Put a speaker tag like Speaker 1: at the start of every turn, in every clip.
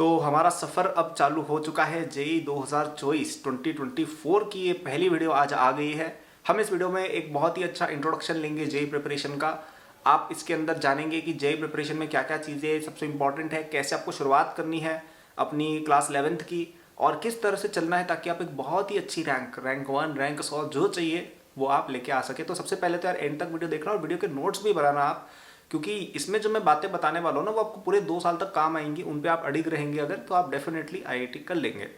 Speaker 1: तो हमारा सफ़र अब चालू हो चुका है। जेई 2024 की ये पहली वीडियो आज आ गई है। हम इस वीडियो में एक बहुत ही अच्छा इंट्रोडक्शन लेंगे जेई प्रिपरेशन का। आप इसके अंदर जानेंगे कि जेई प्रिपरेशन में क्या क्या चीज़ें सबसे इंपॉर्टेंट है, कैसे आपको शुरुआत करनी है अपनी क्लास 11th की, और किस तरह से चलना है ताकि आप एक बहुत ही अच्छी रैंक 1, रैंक 100 जो चाहिए वो आप लेके आ सके। तो सबसे पहले तो यार एंड तक वीडियो देखना और वीडियो के नोट्स भी बनाना आप, क्योंकि इसमें जो मैं बातें बताने वाला हूँ ना वो आपको पूरे 2 साल तक काम आएंगी। उन पे आप अडिग रहेंगे अगर, तो आप डेफिनेटली आईआईटी कर लेंगे।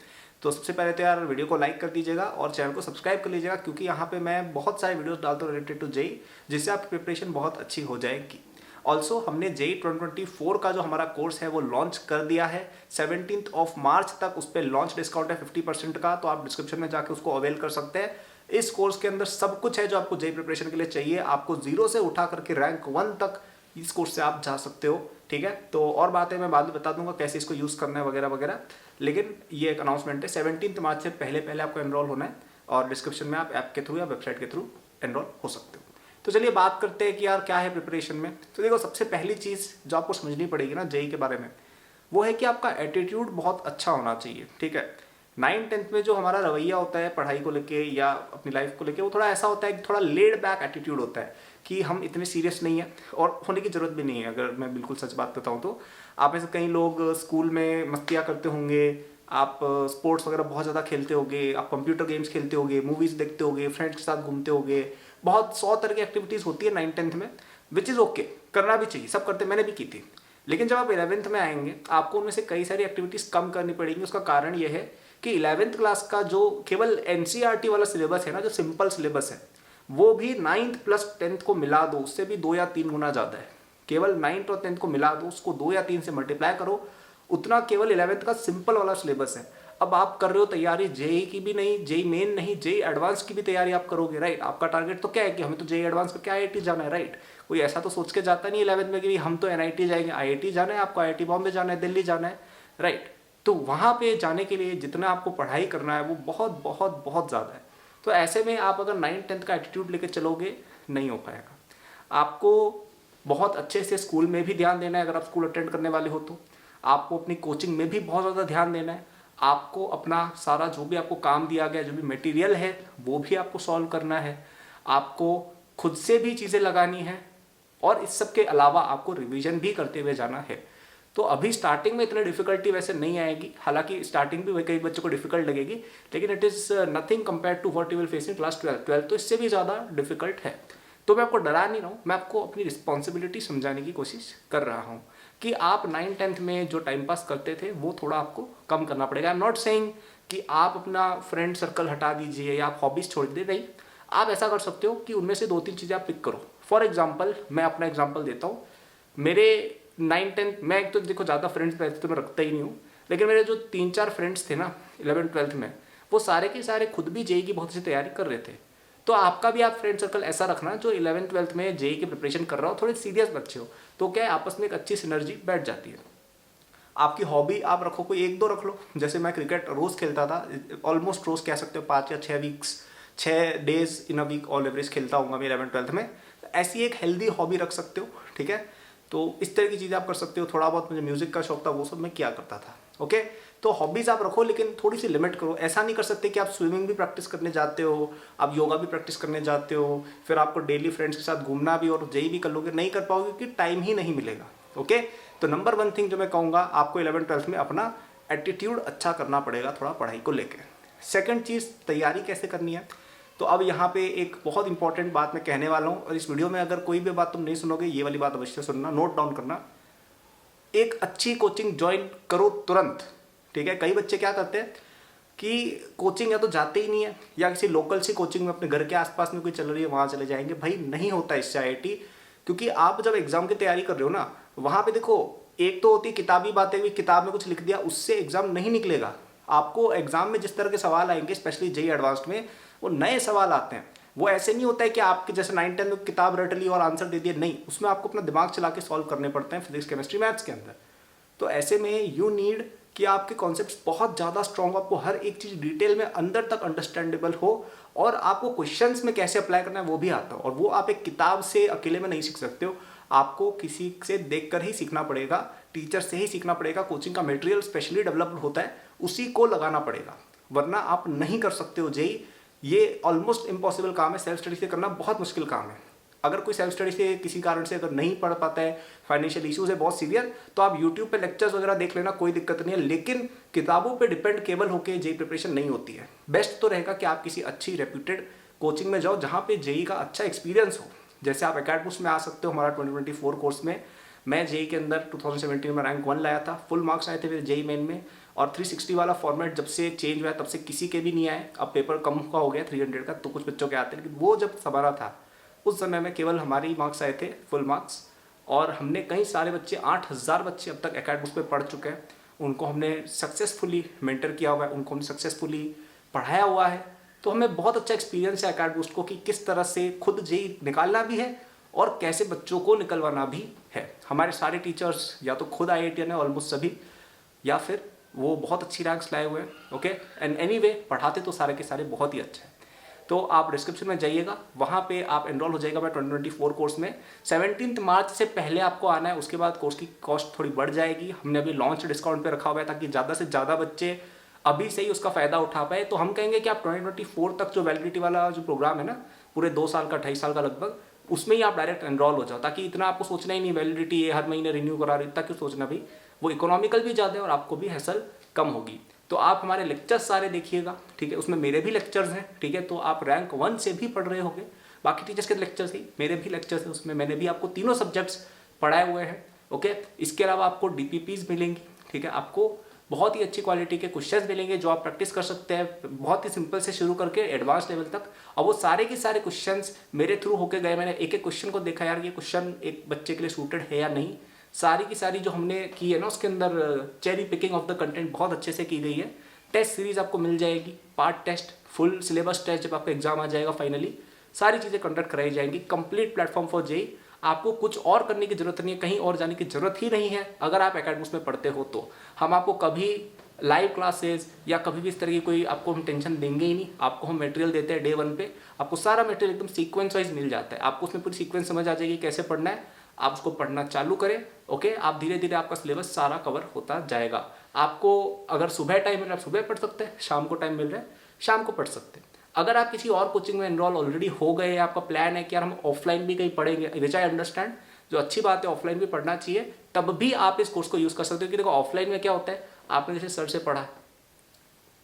Speaker 1: तो सबसे पहले तो यार वीडियो को लाइक कर दीजिएगा और चैनल को सब्सक्राइब कर लीजिएगा, क्योंकि यहाँ पे मैं बहुत सारे वीडियोस डालता हूँ रिलेटेड टू जेई, जिससे आपकी प्रिपरेशन बहुत अच्छी हो जाएगी। ऑल्सो हमने जेई 2024 का जो हमारा कोर्स है वो लॉन्च कर दिया है। 17 मार्च तक उस पर लॉन्च डिस्काउंट है 50% का, तो आप डिस्क्रिप्शन में जाके उसको अवेल कर सकते हैं। इस कोर्स के अंदर सब कुछ है जो आपको जेई प्रिपरेशन के लिए चाहिए। आपको 0 से उठा करके रैंक 1 तक इस कोर्स से आप जा सकते हो, ठीक है। तो और बातें मैं बाद में बता दूंगा कैसे इसको यूज़ करना है वगैरह वगैरह, लेकिन ये एक अनाउंसमेंट है। 17 मार्च से पहले आपको एनरोल होना है और डिस्क्रिप्शन में आप ऐप के थ्रू या वेबसाइट के थ्रू एनरोल हो सकते हो। तो चलिए बात करते हैं कि यार क्या है प्रिपरेशन में। तो देखो, सबसे पहली चीज़ जो आपको समझनी पड़ेगी ना जेई के बारे में, वो है कि आपका एटीट्यूड बहुत अच्छा होना चाहिए, ठीक है। 9th-10th में जो हमारा रवैया होता है पढ़ाई को लेके या अपनी लाइफ को लेके, वो थोड़ा ऐसा होता है कि थोड़ा लेड बैक एटीट्यूड होता है कि हम इतने सीरियस नहीं है, और होने की जरूरत भी नहीं है। अगर मैं बिल्कुल सच बात बताऊं तो आप में से कई लोग स्कूल में मस्तियाँ करते होंगे, आप स्पोर्ट्स वगैरह बहुत ज़्यादा खेलते होंगे, आप कंप्यूटर गेम्स खेलते होंगे, मूवीज़ देखते होंगे, फ्रेंड्स के साथ घूमते होंगे, बहुत 100 तरह की एक्टिविटीज़ होती है 9th-10th में, विच इज़ ओके, करना भी चाहिए, सब करते, मैंने भी की थी। लेकिन जब आप 11th में आएंगे आपको उनमें से कई सारी एक्टिविटीज़ कम करनी पड़ेंगी। उसका कारण ये है कि 11th क्लास का जो केवल एनसीईआरटी वाला सिलेबस है ना, जो सिंपल सिलेबस है, वो भी 9th + 10th को मिला दो, उससे भी 2 या 3 गुना ज़्यादा है। केवल 9th और 10th को मिला दो, उसको 2 या 3 से मल्टीप्लाई करो, उतना केवल 11th का सिंपल वाला सिलेबस है। अब आप कर रहे हो तैयारी जेई की भी नहीं, जेई मेन नहीं, जेई एडवांस की भी तैयारी आप करोगे, राइट। आपका टारगेट तो क्या है कि हमें तो जेई एडवांस करके आईआईटी जाना है, राइट। कोई ऐसा तो सोच के जाता नहीं 11th में कि हम तो एनआईटी जाएंगे। आईआईटी जाना है आपको, आईआईटी बॉम्बे जाना है, दिल्ली जाना है, राइट। तो वहाँ पे जाने के लिए जितना आपको पढ़ाई करना है वो बहुत बहुत बहुत ज़्यादा है। तो ऐसे में आप अगर 9th-10th का एटीट्यूड लेके चलोगे नहीं हो पाएगा। आपको बहुत अच्छे से स्कूल में भी ध्यान देना है, अगर आप स्कूल अटेंड करने वाले हो तो। आपको अपनी कोचिंग में भी बहुत ज़्यादा ध्यान देना है। आपको अपना सारा जो भी आपको काम दिया गया, जो भी मटेरियल है, वो भी आपको सॉल्व करना है। आपको खुद से भी चीज़ें लगानी है, और इस सब के अलावा आपको रिवीजन भी करते हुए जाना है। तो अभी स्टार्टिंग में इतनी डिफिकल्टी वैसे नहीं आएगी, हालांकि स्टार्टिंग भी कई बच्चों को डिफिकल्ट लगेगी, लेकिन it is nothing compare to what you will face in class 12 तो इससे भी ज़्यादा डिफिकल्ट है। तो मैं आपको डरा नहीं रहा हूँ, मैं आपको अपनी रिस्पॉन्सिबिलिटी समझाने की कोशिश कर रहा हूँ कि आप 9th-10th में जो टाइम पास करते थे वो थोड़ा आपको कम करना पड़ेगा। आई एम नॉट सेइंग कि आप अपना फ्रेंड सर्कल हटा दीजिए या आप हॉबीज़ छोड़ दीजिए, नहीं। आप ऐसा कर सकते हो कि उनमें से 2-3 चीज़ें आप पिक करो। फॉर एग्जाम्पल, मैं अपना एग्जाम्पल देता हूँ। मेरे 9th-10th में, एक तो देखो ज़्यादा फ्रेंड्स वैसे तो मैं रखता ही नहीं हूँ, लेकिन मेरे जो 3-4 फ्रेंड्स थे ना 11th-12th में, वो सारे के सारे खुद भी जेई की बहुत अच्छी तैयारी कर रहे थे। तो आपका भी आप फ्रेंड सर्कल ऐसा रखना जो 11th-12th में जेई की प्रिपरेशन कर रहा हो, थोड़े सीरियस बच्चे हो, तो क्या है आपस में एक अच्छी सिनर्जी बैठ जाती है। आपकी हॉबी आप रखो, कोई 1-2 रख लो। जैसे मैं क्रिकेट रोज़ खेलता था, ऑलमोस्ट रोज़ कह सकते हो, 5 या 6 days in a week all average खेलता हूँ मैं 11th-12th में। ऐसी एक हेल्दी हॉबी रख सकते हो, ठीक है। तो इस तरह की चीज़ें आप कर सकते हो। थोड़ा बहुत मुझे म्यूज़िक का शौक था, वो सब मैं किया करता था, ओके। तो हॉबीज़ आप रखो, लेकिन थोड़ी सी लिमिट करो। ऐसा नहीं कर सकते कि आप स्विमिंग भी प्रैक्टिस करने जाते हो, आप योगा भी प्रैक्टिस करने जाते हो, फिर आपको डेली फ्रेंड्स के साथ घूमना भी और जेई भी कर लोगे, नहीं कर पाओगे क्योंकि टाइम ही नहीं मिलेगा, ओके। तो नंबर 1 थिंग जो मैं कहूँगा, आपको 11th-12th में अपना एटीट्यूड अच्छा करना पड़ेगा थोड़ा पढ़ाई को लेकर। सेकेंड चीज़, तैयारी कैसे करनी है। तो अब यहाँ पे एक बहुत इंपॉर्टेंट बात मैं कहने वाला हूँ, और इस वीडियो में अगर कोई भी बात तुम नहीं सुनोगे, ये वाली बात अवश्य सुनना, नोट डाउन करना। एक अच्छी कोचिंग ज्वाइन करो तुरंत, ठीक है। कई बच्चे क्या करते हैं कि कोचिंग या तो जाते ही नहीं है, या किसी लोकल सी कोचिंग में अपने घर के आसपास में कोई चल रही है वहाँ चले जाएंगे। भाई नहीं होता इससे आईआईटी, क्योंकि आप जब एग्जाम की तैयारी कर रहे हो ना, वहाँ पे देखो, एक तो होती है किताबी बातें, भी किताब में कुछ लिख दिया उससे एग्जाम नहीं निकलेगा। आपको एग्जाम में जिस तरह के सवाल आएंगे, स्पेशली जेई एडवांस्ड में, वो नए सवाल आते हैं। वो ऐसे नहीं होता है कि आपके जैसे 9th-10th में किताब रट ली और आंसर दे दिए, नहीं। उसमें आपको अपना दिमाग चला के सॉल्व करने पड़ते हैं, फिजिक्स, केमिस्ट्री, मैथ्स के अंदर। तो ऐसे में यू नीड कि आपके कॉन्सेप्ट्स बहुत ज़्यादा स्ट्रॉन्ग, आपको हर एक चीज़ डिटेल में अंदर तक अंडरस्टैंडेबल हो, और आपको क्वेश्चंस में कैसे अप्लाई करना है वो भी आता हो। और वो आप एक किताब से अकेले में नहीं सीख सकते हो, आपको किसी से देखकर ही सीखना पड़ेगा, टीचर से ही सीखना पड़ेगा। कोचिंग का मटेरियल स्पेशली डेवलप्ड होता है, उसी को लगाना पड़ेगा, वरना आप नहीं कर सकते हो जेई। ये ऑलमोस्ट इम्पॉसिबल काम है, सेल्फ स्टडी से करना बहुत मुश्किल काम है। अगर कोई सेल्फ स्टडी से किसी कारण से अगर नहीं पढ़ पाता है, फाइनेंशियल इश्यूज है बहुत सीवियर, तो आप यूट्यूब पे लेक्चर्स वगैरह देख लेना, कोई दिक्कत नहीं है। लेकिन किताबों पे डिपेंड केवल होकर जेई प्रिपरेशन नहीं होती है। बेस्ट तो रहेगा कि आप किसी अच्छी रेप्यूटेड कोचिंग में जाओ जहाँ पे जेई का अच्छा एक्सपीरियंस हो। जैसे आप अकेडबूस्ट में आ सकते हो, हमारा 2024 कोर्स में मैं जेई के अंदर 2017 में रैंक 1 लाया था, फुल मार्क्स आए थे मेरे जेई मेन में। और 360 वाला फॉर्मेट जब से चेंज हुआ तब से किसी के भी नहीं आए। अब पेपर कम का हो गया 300 का, तो कुछ बच्चों के आते हैं, लेकिन वो जब हमारा था उस समय में केवल हमारे ही मार्क्स आए थे फुल मार्क्स। और हमने कई सारे बच्चे, 8000 बच्चे अब तक अकेडबूस्ट पे पढ़ चुके हैं, उनको हमने सक्सेसफुली मेंटर किया हुआ है, उनको हमने सक्सेसफुली पढ़ाया हुआ है। तो हमें बहुत अच्छा एक्सपीरियंस है अकेडबूस्ट को कि किस तरह से खुद जेई निकालना भी है और कैसे बच्चों को निकलवाना भी है। हमारे सारे टीचर्स या तो खुद IITian है ऑलमोस्ट सभी, या फिर वो बहुत अच्छी रैंक्स लाए हुए हैं। ओके, एंड एनीवे पढ़ाते तो सारे के सारे बहुत ही अच्छे हैं। तो आप डिस्क्रिप्शन में जाइएगा, वहाँ पे आप एनरोल हो जाएगा मेरे 2024 कोर्स में। 17 मार्च से पहले आपको आना है, उसके बाद कोर्स की कॉस्ट थोड़ी बढ़ जाएगी। हमने अभी लॉन्च डिस्काउंट पे रखा हुआ है ताकि ज़्यादा से ज़्यादा बच्चे अभी से ही उसका फ़ायदा उठा पाए। तो हम कहेंगे कि आप 2024 तक जो वैलिडिटी वाला जो प्रोग्राम है ना, पूरे 2 साल का, 2.5 साल का लगभग, उसमें ही आप डायरेक्ट एनरोल हो जाओ, ताकि इतना आपको सोचना ही नहीं वैलिडिटी ये हर महीने रिन्यू करा रही, इतना क्यों सोचना भाई। वो इकोनॉमिकल भी ज़्यादा है और आपको भी हैसल कम होगी। तो आप हमारे लेक्चर्स सारे देखिएगा, ठीक है, उसमें मेरे भी लेक्चर्स हैं, ठीक है। तो आप रैंक 1 से भी पढ़ रहे होंगे, बाकी टीचर्स के लेक्चर्स ही, मेरे भी लेक्चर्स हैं, उसमें मैंने भी आपको तीनों सब्जेक्ट्स पढ़ाए हुए हैं। ओके, इसके अलावा आपको DPPs मिलेंगी, ठीक है, आपको बहुत ही अच्छी क्वालिटी के क्वेश्चंस मिलेंगे जो आप प्रैक्टिस कर सकते हैं, बहुत ही सिंपल से शुरू करके एडवांस लेवल तक। और वो सारे के सारे क्वेश्चंस मेरे थ्रू होके गए। मैंने एक एक क्वेश्चन को देखा, यार ये क्वेश्चन एक बच्चे के लिए सूटेड है या नहीं। सारी की सारी जो हमने की है ना, उसके अंदर cherry picking of the content बहुत अच्छे से की गई है। टेस्ट सीरीज आपको मिल जाएगी, part test, full syllabus test, जब आपका एग्जाम आ जाएगा फाइनली सारी चीज़ें कंडक्ट कराई जाएंगी। कंप्लीट प्लेटफॉर्म फॉर जेई, आपको कुछ और करने की जरूरत नहीं है, कहीं और जाने की जरूरत ही नहीं है। अगर आप अकेडबूस्ट में पढ़ते हो तो हम आपको कभी लाइव क्लासेस या कभी भी इस तरह की कोई आपको हम टेंशन देंगे ही नहीं। आपको हम मटेरियल देते हैं डे 1 पे, आपको सारा मटेरियल एकदम सीक्वेंस वाइज मिल जाता है। आपको उसमें पूरी सीक्वेंस समझ आ जाएगी कैसे पढ़ना है, आप उसको पढ़ना चालू करें। ओके, आप धीरे धीरे आपका सिलेबस सारा कवर होता जाएगा। आपको अगर सुबह टाइम मिल रहा है आप सुबह पढ़ सकते हैं, शाम को टाइम मिल रहा है शाम को पढ़ सकते हैं। अगर आप किसी और कोचिंग में एनरोल ऑलरेडी हो गए, आपका प्लान है कि यार हम ऑफलाइन भी कहीं पढ़ेंगे, विच आई अंडरस्टैंड, जो अच्छी बात है, ऑफलाइन भी पढ़ना चाहिए, तब भी आप इस कोर्स को यूज़ कर सकते हो। क्योंकि देखो ऑफलाइन में क्या होता है, आपने जैसे सर से पढ़ा,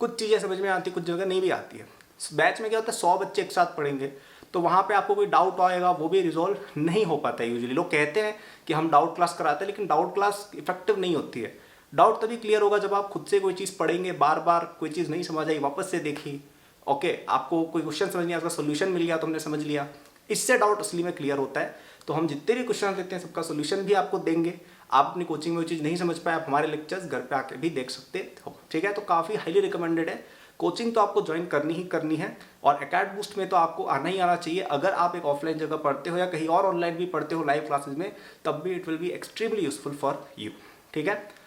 Speaker 1: कुछ चीज़ें समझ में आती, कुछ जगह नहीं भी आती है। बैच में क्या होता है, 100 बच्चे एक साथ पढ़ेंगे, तो वहाँ पे आपको कोई डाउट आएगा, वो भी रिजॉल्व नहीं हो पाता है। यूजुअली लोग कहते हैं कि हम डाउट क्लास कराते हैं, लेकिन डाउट क्लास इफेक्टिव नहीं होती है। डाउट तभी क्लियर होगा जब आप खुद से कोई चीज़ पढ़ेंगे, बार बार कोई चीज़ नहीं समझ आई वापस से देखी, ओके, आपको कोई क्वेश्चन समझ नहीं आया, उसका सोल्यूशन मिल गया तो हमने समझ लिया, इससे डाउट असली में क्लियर होता है। तो हम जितने भी क्वेश्चन देते हैं सबका सोल्यूशन भी आपको देंगे। आप अपनी कोचिंग में वो चीज़ नहीं समझ पाए, आप हमारे लेक्चर्स घर पे आके भी देख सकते हो, ठीक है। तो काफ़ी हाईली रिकमेंडेड है। कोचिंग तो आपको ज्वाइन करनी ही करनी है, और अकेडबूस्ट में तो आपको आना ही आना चाहिए। अगर आप एक ऑफलाइन जगह पढ़ते हो या कहीं और ऑनलाइन भी पढ़ते हो लाइव क्लासेस में, तब भी it will be extremely useful for you, ठीक है।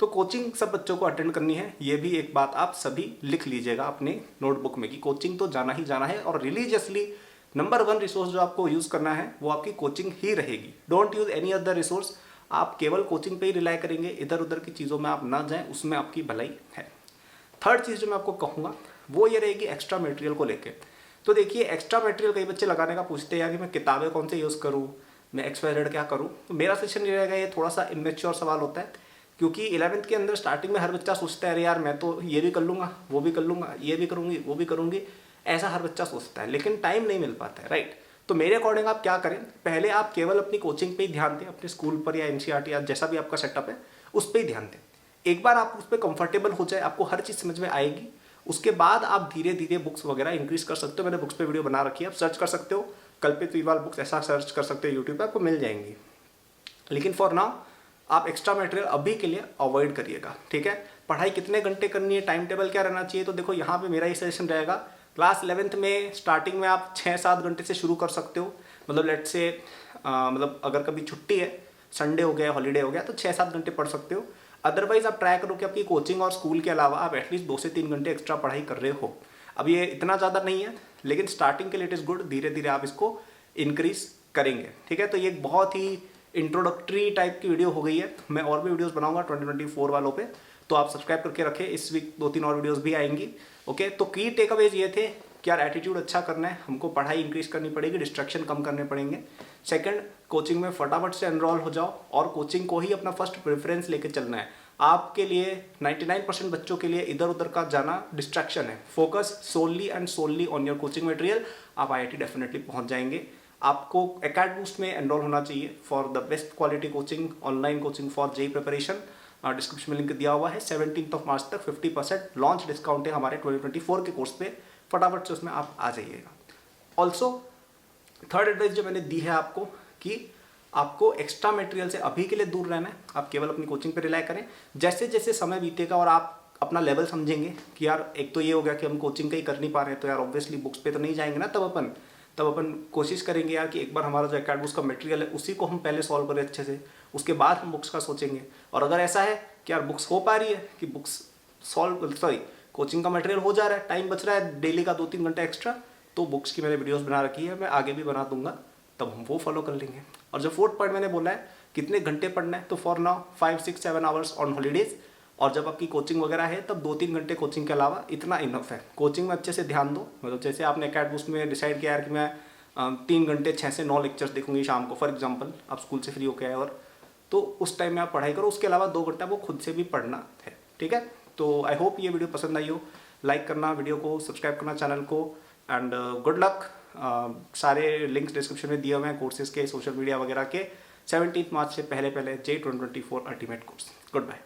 Speaker 1: तो कोचिंग सब बच्चों को अटेंड करनी है, ये भी एक बात आप सभी लिख लीजिएगा अपने नोटबुक में कि कोचिंग तो जाना ही जाना है। और रिलीजियसली नंबर 1 रिसोर्स जो आपको यूज़ करना है वो आपकी कोचिंग ही रहेगी। Don't use any other resource. आप केवल कोचिंग पे ही रिलाई करेंगे, इधर उधर की चीज़ों में आप ना जाएं, उसमें आपकी भलाई है। थर्ड चीज़ जो मैं आपको कहूँगा वो ये रहेगी एक्स्ट्रा मटेरियल को लेके। तो देखिए, एक्स्ट्रा मटेरियल कई बच्चे लगाने का पूछते हैं, यार कि मैं किताबें कौन से यूज़ करूँ, मैं XYZ क्या करूँ। तो मेरा सजेशन ये रहेगा, ये थोड़ा सा इमेच्योर सवाल होता है, क्योंकि 11th के अंदर स्टार्टिंग में हर बच्चा सोचता है, अरे यार मैं तो ये भी कर लूँगा, वो भी कर लूँगा, ये भी करूँगी, वो भी करूँगी, ऐसा हर बच्चा सोचता है, लेकिन टाइम नहीं मिल पाता है, राइट। तो मेरे अकॉर्डिंग आप क्या करें, पहले आप केवल अपनी कोचिंग पे ही ध्यान दें, अपने स्कूल पर या NCERT या जैसा भी आपका सेटअप है उस पर ही ध्यान दें। एक बार आप उस पर कंफर्टेबल हो जाए, आपको हर चीज़ समझ में आएगी, उसके बाद आप धीरे धीरे बुक्स वगैरह इंक्रीज कर सकते हो। मैंने बुक्स पे वीडियो बना रखी है, आप सर्च कर सकते हो, कल्पित वीरवाल बुक्स ऐसा सर्च कर सकते हो यूट्यूब पे, आपको मिल जाएंगी। लेकिन फॉर नाउ आप एक्स्ट्रा मटेरियल अभी के लिए अवॉइड करिएगा, ठीक है। पढ़ाई कितने घंटे करनी है, टाइम टेबल क्या रहना चाहिए, तो देखो यहाँ पे मेरा ये सजेशन रहेगा, क्लास 11th में स्टार्टिंग में आप 6-7 घंटे से शुरू कर सकते हो। मतलब लेट्स से मतलब अगर कभी छुट्टी है, संडे हो गया, हॉलीडे हो गया, तो 6-7 घंटे पढ़ सकते हो। अदरवाइज आप ट्राई करो कि आपकी कोचिंग और स्कूल के अलावा आप एटलीस्ट 2 से 3 घंटे एक्स्ट्रा पढ़ाई कर रहे हो। अब ये इतना ज़्यादा नहीं है, लेकिन स्टार्टिंग के लिए इट इज़ गुड, धीरे धीरे आप इसको इंक्रीज करेंगे, ठीक है। तो ये बहुत ही इंट्रोडक्टरी टाइप की वीडियो हो गई है। मैं और भी वीडियोस बनाऊंगा 2024 वालों पे, तो आप सब्सक्राइब करके रखें। इस वीक 2-3 और वीडियोस भी आएंगी। ओके, तो की टेक अवेज ये थे कि यार एटीट्यूड अच्छा करना है, हमको पढ़ाई इंक्रीज करनी पड़ेगी, डिस्ट्रैक्शन कम करने पड़ेंगे। सेकंड, कोचिंग में फटाफट से एनरोल हो जाओ और कोचिंग को ही अपना फर्स्ट प्रेफरेंस लेके चलना है। आपके लिए 99% बच्चों के लिए इधर उधर का जाना डिस्ट्रैक्शन है। Focus solely and solely on your coaching material. आप आईआईटी डेफिनेटली पहुंच जाएंगे। आपको एकेडमी बूस्ट में एनरोल होना चाहिए for the best quality coaching, online coaching for JEE preparation. Description में लिंक दिया हुआ है। 17 मार्च तक 50% लॉन्च डिस्काउंट है हमारे 2024 के कोर्स पे। फटाफट से उसमें आप आ जाइएगा। ऑल्सो थर्ड एडवाइस जो मैंने दी है आपको कि आपको एक्स्ट्रा मटेरियल से अभी के लिए दूर रहना है। आप केवल अपनी कोचिंग पे रिलाई करें। जैसे जैसे समय बीतेगा और आप अपना लेवल समझेंगे कि यार एक तो ये हो गया कि हम कोचिंग का ही कर नहीं पा रहे हैं, तो यार ऑब्वियसली बुक्स पे तो नहीं जाएंगे ना। तब अपन कोशिश करेंगे यार कि एक बार हमारा जो एकेडमी का मटेरियल है उसी को हम पहले सॉल्व करें अच्छे से, उसके बाद हम बुक्स का सोचेंगे। और अगर ऐसा है कि यार बुक्स हो पा रही है कि कोचिंग का मटेरियल हो जा रहा है, टाइम बच रहा है डेली का 2-3 घंटे एक्स्ट्रा, तो बुक्स की मैंने वीडियोस बना रखी है, मैं आगे भी बना दूंगा, तब हम वो फॉलो कर लेंगे। और जो फोर्थ पॉइंट मैंने बोला है कितने घंटे पढ़ना है, तो for now 5-6-7 hours on holidays. और जब आपकी कोचिंग वगैरह है तब 2-3 घंटे कोचिंग के अलावा इतना इनफ है। कोचिंग में अच्छे से ध्यान दो। मतलब जैसे आपने एकेडमी में डिसाइड किया कि मैं 3 घंटे 6 से 9 लेक्चर्स देखूंगी शाम को, फॉर एग्जाम्पल आप स्कूल से फ्री होकर आए, और तो उस टाइम में आप पढ़ाई करो। उसके अलावा 2 घंटा वो खुद से भी पढ़ना है, ठीक है। तो आई होप ये वीडियो पसंद आई हो। लाइक करना वीडियो को, सब्सक्राइब करना चैनल को, एंड गुड लक। सारे लिंक्स डिस्क्रिप्शन में दिए हुए हैं कोर्सेज के, सोशल मीडिया वगैरह के। 17 मार्च से पहले JEE 2024 ultimate course. Good bye.